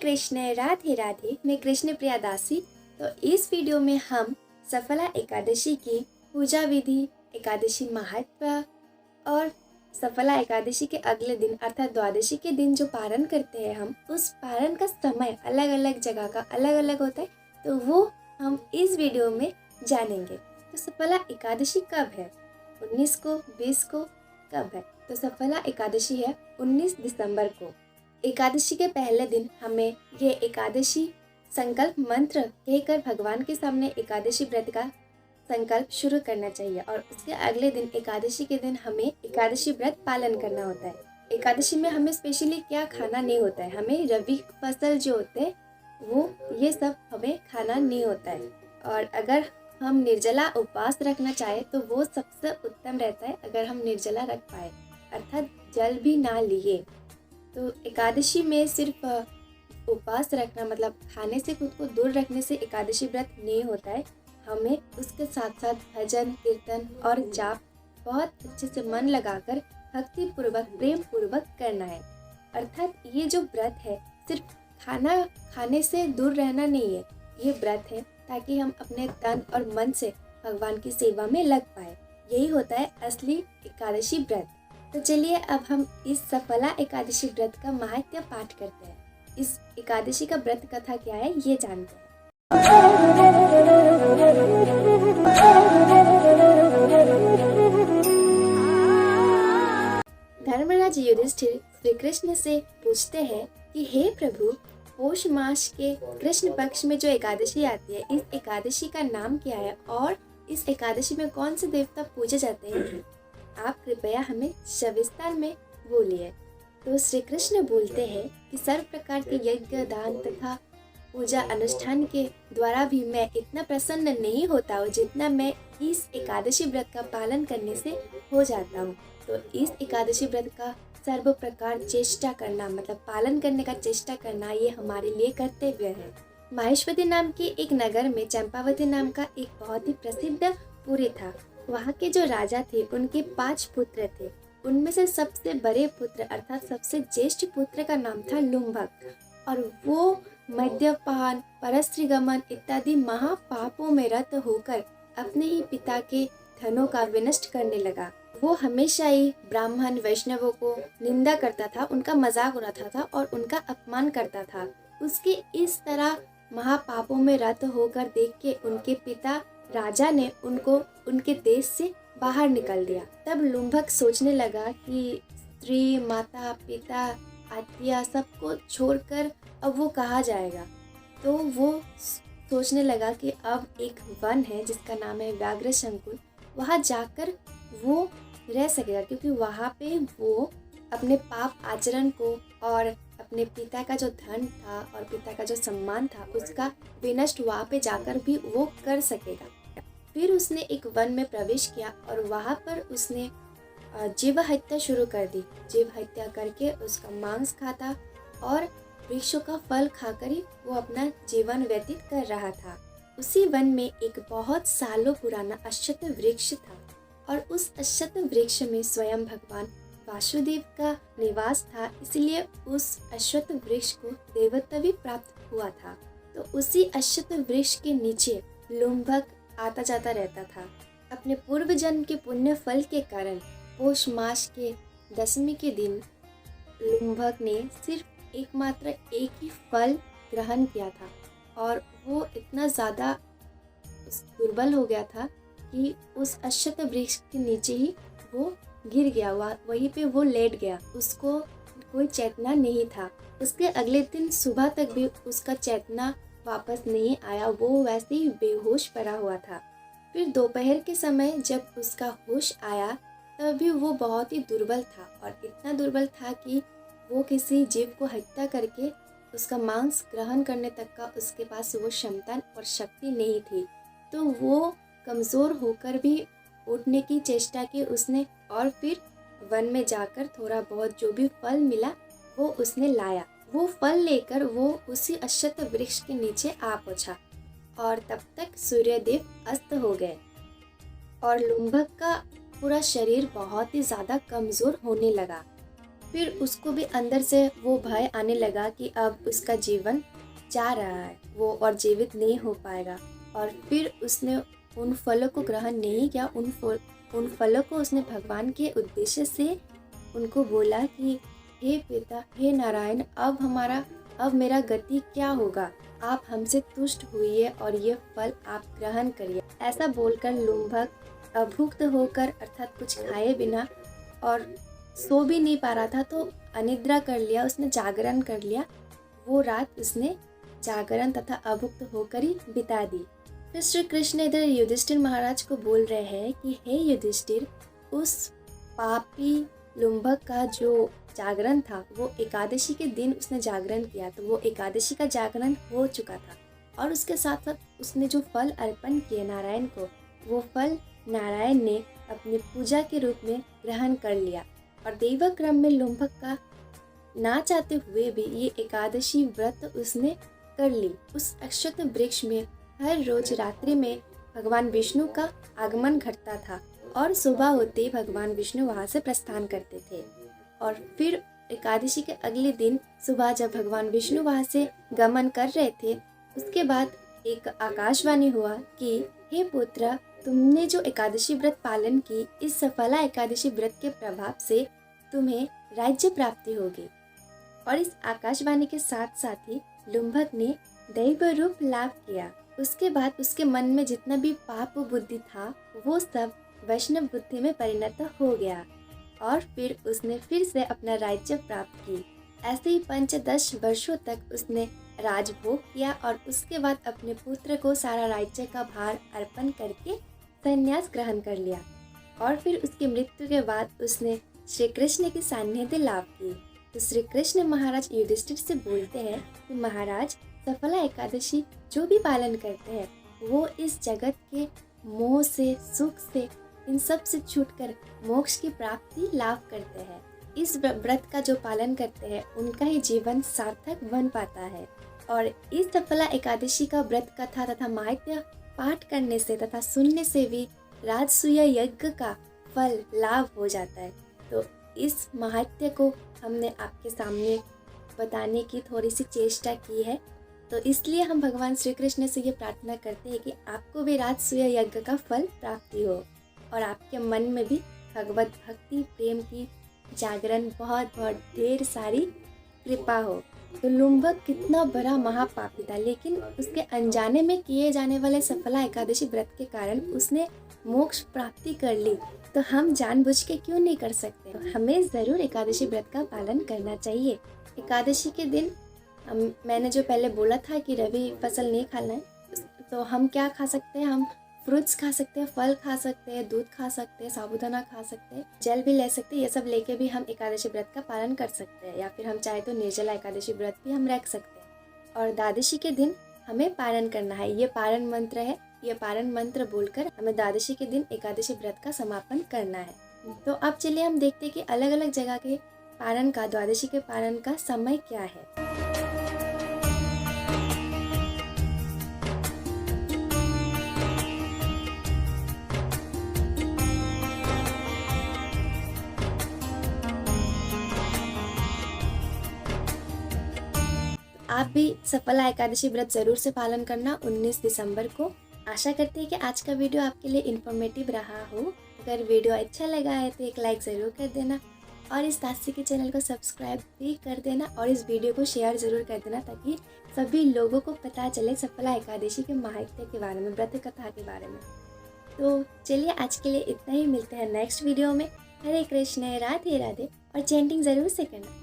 कृष्ण, राधे राधे। मैं कृष्ण प्रिया दासी। तो इस वीडियो में हम सफला एकादशी की पूजा विधि, एकादशी महत्व और सफला एकादशी के अगले दिन अर्थात द्वादशी के दिन जो पारण करते हैं हम, उस पारण का समय अलग अलग जगह का अलग अलग होता है, तो वो हम इस वीडियो में जानेंगे। तो सफला एकादशी कब है? 19 को, 20 को, कब है? तो सफला एकादशी है 19 दिसंबर को। एकादशी के पहले दिन हमें ये एकादशी संकल्प मंत्र कहकर भगवान के सामने एकादशी व्रत का संकल्प शुरू करना चाहिए और उसके अगले दिन एकादशी के दिन हमें एकादशी व्रत पालन करना होता है। एकादशी में हमें स्पेशली क्या खाना नहीं होता है, हमें रवि फसल जो होते हैं वो ये सब हमें खाना नहीं होता है। और अगर हम निर्जला उपवास रखना चाहे तो वो सबसे उत्तम रहता है, अगर हम निर्जला रख पाए अर्थात जल भी ना लिए। तो एकादशी में सिर्फ उपवास रखना मतलब खाने से खुद को दूर रखने से एकादशी व्रत नहीं होता है। हमें उसके साथ साथ भजन, कीर्तन और जाप बहुत अच्छे से मन लगाकर भक्ति पूर्वक, प्रेम पूर्वक करना है। अर्थात ये जो व्रत है सिर्फ खाना खाने से दूर रहना नहीं है, ये व्रत है ताकि हम अपने तन और मन से भगवान की सेवा में लग पाए। यही होता है असली एकादशी व्रत। तो चलिए अब हम इस सफला एकादशी व्रत का महात्म्य पाठ करते हैं। इस एकादशी का व्रत कथा क्या है ये जानते हैं। धर्मराज युधिष्ठिर श्री कृष्ण से पूछते हैं कि हे प्रभु, पौष मास के कृष्ण पक्ष में जो एकादशी आती है, इस एकादशी का नाम क्या है और इस एकादशी में कौन से देवता पूजे जाते हैं? आप कृपया हमें सविस्तार में बोलिए। तो श्री कृष्ण बोलते हैं कि सर्व प्रकार के यज्ञ, दान तथा पूजा अनुष्ठान के द्वारा भी मैं इतना प्रसन्न नहीं होता हूँ जितना मैं इस एकादशी व्रत का पालन करने से हो जाता हूँ। तो इस एकादशी व्रत का सर्व प्रकार चेष्टा करना मतलब पालन करने का चेष्टा करना, ये हमारे लिए कर्तव्य है। माहेश्वरी नाम के एक नगर में चंपावती नाम का एक बहुत ही प्रसिद्ध पुरी था। वहाँ के जो राजा थे उनके 5 पुत्र थे। उनमें से सबसे बड़े पुत्र अर्थात सबसे ज्येष्ठ पुत्र का नाम था लुम्भक और वो मद्यपान, परस्त्रीगमन इत्यादि महापापों में रत होकर अपने ही पिता के धनों का विनष्ट करने लगा। वो हमेशा ही ब्राह्मण वैष्णवों को निंदा करता था, उनका मजाक उड़ाता था और उनका अपमान करता था। उसके इस तरह महापापों में रत होकर देख के उनके पिता राजा ने उनको उनके देश से बाहर निकल दिया। तब लुम्भक सोचने लगा कि स्त्री, माता, पिता, आत्या सबको छोड़कर अब वो कहाँ जाएगा। तो वो सोचने लगा कि अब एक वन है जिसका नाम है व्याघ्र संकुल, वहाँ जाकर वो रह सकेगा क्योंकि वहाँ पे वो अपने पाप आचरण को और अपने पिता का जो धन था और पिता का जो सम्मान था उसका विनष्ट वहाँ पे जाकर भी वो कर सकेगा। फिर उसने एक वन में प्रवेश किया और वहाँ पर उसने जीव हत्या शुरू कर दी। जीव हत्या करके उसका मांस खाता और वृक्षों का फल खाकर ही वो अपना जीवन व्यतीत कर रहा था। उसी वन में एक बहुत सालों पुराना अश्वत्थ वृक्ष था और उस अश्वत्थ वृक्ष में स्वयं भगवान वासुदेव का निवास था, इसलिए उस अश्वत्थ वृक्ष को देवत्व भी प्राप्त हुआ था। तो उसी अश्वत्थ वृक्ष के नीचे लुम्भक आता जाता रहता था। अपने पूर्व जन्म के पुण्य फल के कारण पौष मास के दशमी के दिन लुम्भक ने सिर्फ एकमात्र एक ही फल ग्रहण किया था और वो इतना ज़्यादा दुर्बल हो गया था कि उस अश्वत्थ वृक्ष के नीचे ही वो गिर गया, वहीं पे वो लेट गया। उसको कोई चेतना नहीं था। उसके अगले दिन सुबह तक भी उसका चेतना वापस नहीं आया, वो वैसे ही बेहोश पड़ा हुआ था। फिर दोपहर के समय जब उसका होश आया तभी वो बहुत ही दुर्बल था और इतना दुर्बल था कि वो किसी जीव को हत्या करके उसका मांस ग्रहण करने तक का उसके पास वो क्षमता और शक्ति नहीं थी। तो वो कमज़ोर होकर भी उठने की चेष्टा की उसने और फिर वन में जाकर थोड़ा बहुत जो भी फल मिला वो उसने लाया। वो फल लेकर वो उसी अश्वत्थ वृक्ष के नीचे आ पहुंचा और तब तक सूर्यदेव अस्त हो गए और लुम्भक का पूरा शरीर बहुत ही ज़्यादा कमज़ोर होने लगा। फिर उसको भी अंदर से वो भय आने लगा कि अब उसका जीवन जा रहा है, वो और जीवित नहीं हो पाएगा। और फिर उसने उन फलों को ग्रहण नहीं किया। उन फलों को उसने भगवान के उद्देश्य से उनको बोला कि हे पिता, हे नारायण, अब मेरा गति क्या होगा? आप हमसे तुष्ट हुइए और ये फल आप ग्रहण करिए। ऐसा बोलकर लुम्भक अभुक्त होकर, अर्थात कुछ खाए बिना और सो भी नहीं पा रहा था, तो अनिद्रा कर लिया, उसने जागरण कर लिया। वो रात उसने जागरण तथा अभुक्त होकर ही बिता दी। फिर श्री कृष्ण इधर युधिष्ठिर महाराज को बोल रहे हैं कि हे युधिष्ठिर, उस पापी लुम्भक का जो जागरण था वो एकादशी के दिन उसने जागरण किया, तो वो एकादशी का जागरण हो चुका था। और उसके साथ साथ उसने जो फल अर्पण किए नारायण को, वो फल नारायण ने अपनी पूजा के रूप में ग्रहण कर लिया। और दैव क्रम में लुम्भक का ना चाहते हुए भी ये एकादशी व्रत उसने कर ली। उस अक्षत वृक्ष में हर रोज रात्रि में भगवान विष्णु का आगमन घटता था और सुबह होते ही भगवान विष्णु वहाँ से प्रस्थान करते थे। और फिर एकादशी के अगले दिन सुबह जब भगवान विष्णु वहाँ से गमन कर रहे थे, उसके बाद एक आकाशवाणी हुआ कि हे पुत्र, तुमने जो एकादशी व्रत पालन की, इस सफला एकादशी व्रत के प्रभाव से तुम्हें राज्य प्राप्ति होगी। और इस आकाशवाणी के साथ साथ ही लुम्भक ने दैव रूप लाभ किया। उसके बाद उसके मन में जितना भी पाप बुद्धि था वो सब वैष्णव बुद्धि में परिणत हो गया और फिर उसने फिर से अपना राज्य प्राप्त की। ऐसे ही 5-10 वर्षों तक उसने राजभोग किया और उसके बाद अपने पुत्र को सारा राज्य का भार अर्पण करके संन्यास ग्रहण कर लिया। और फिर उसकी मृत्यु के बाद उसने श्री कृष्ण की सान्निध्य लाभ की। तो श्री कृष्ण महाराज युधिष्ठिर से बोलते हैं कि महाराज, सफला एकादशी जो भी पालन करते हैं वो इस जगत के मोह से, सुख से, इन सब से छूटकर मोक्ष की प्राप्ति लाभ करते हैं। इस व्रत का जो पालन करते हैं उनका ही जीवन सार्थक बन पाता है। और इस सफला एकादशी का व्रत कथा तथा महात्म्य पाठ करने से तथा सुनने से भी राजसूय यज्ञ का फल लाभ हो जाता है। तो इस महात्म्य को हमने आपके सामने बताने की थोड़ी सी चेष्टा की है। तो इसलिए हम भगवान श्री कृष्ण से ये प्रार्थना करते हैं कि आपको भी राजसूय यज्ञ का फल प्राप्ति हो और आपके मन में भी भगवत भक्ति प्रेम की जागरण बहुत बहुत ढेर सारी कृपा हो। तो लुम्भक कितना बड़ा महापापी था, लेकिन उसके अनजाने में किए जाने वाले सफला एकादशी व्रत के कारण उसने मोक्ष प्राप्ति कर ली। तो हम जानबूझ के क्यों नहीं कर सकते? हमें ज़रूर एकादशी व्रत का पालन करना चाहिए। एकादशी के दिन मैंने जो पहले बोला था कि रवि फसल नहीं खाना है, तो हम क्या खा सकते हैं? हम फ्रूट्स खा सकते हैं, फल खा सकते हैं, दूध खा सकते हैं, साबूदाना खा सकते हैं, जल भी ले सकते हैं। ये सब लेके भी हम एकादशी व्रत का पालन कर सकते हैं, या फिर हम चाहे तो निर्जला एकादशी व्रत भी हम रख सकते हैं। और द्वादशी के दिन हमें पारण करना है, ये पारण मंत्र है। ये पारण मंत्र बोलकर हमें द्वादशी के दिन एकादशी व्रत का समापन करना है। तो अब चलिए हम देखते हैं कि अलग अलग जगह के पारण का, द्वादशी के पारण का समय क्या है। आप भी सफला एकादशी व्रत जरूर से पालन करना 19 दिसंबर को। आशा करते हैं कि आज का वीडियो आपके लिए इन्फॉर्मेटिव रहा हो। अगर वीडियो अच्छा लगा है तो एक लाइक ज़रूर कर देना और इस दासी के चैनल को सब्सक्राइब भी कर देना और इस वीडियो को शेयर ज़रूर कर देना, ताकि सभी लोगों को पता चले सफला एकादशी के महात्म्य के बारे में, व्रत कथा के बारे में। तो चलिए आज के लिए इतना ही, मिलते हैं नेक्स्ट वीडियो में। हरे कृष्ण, राधे राधे, और चैंटिंग ज़रूर से करना।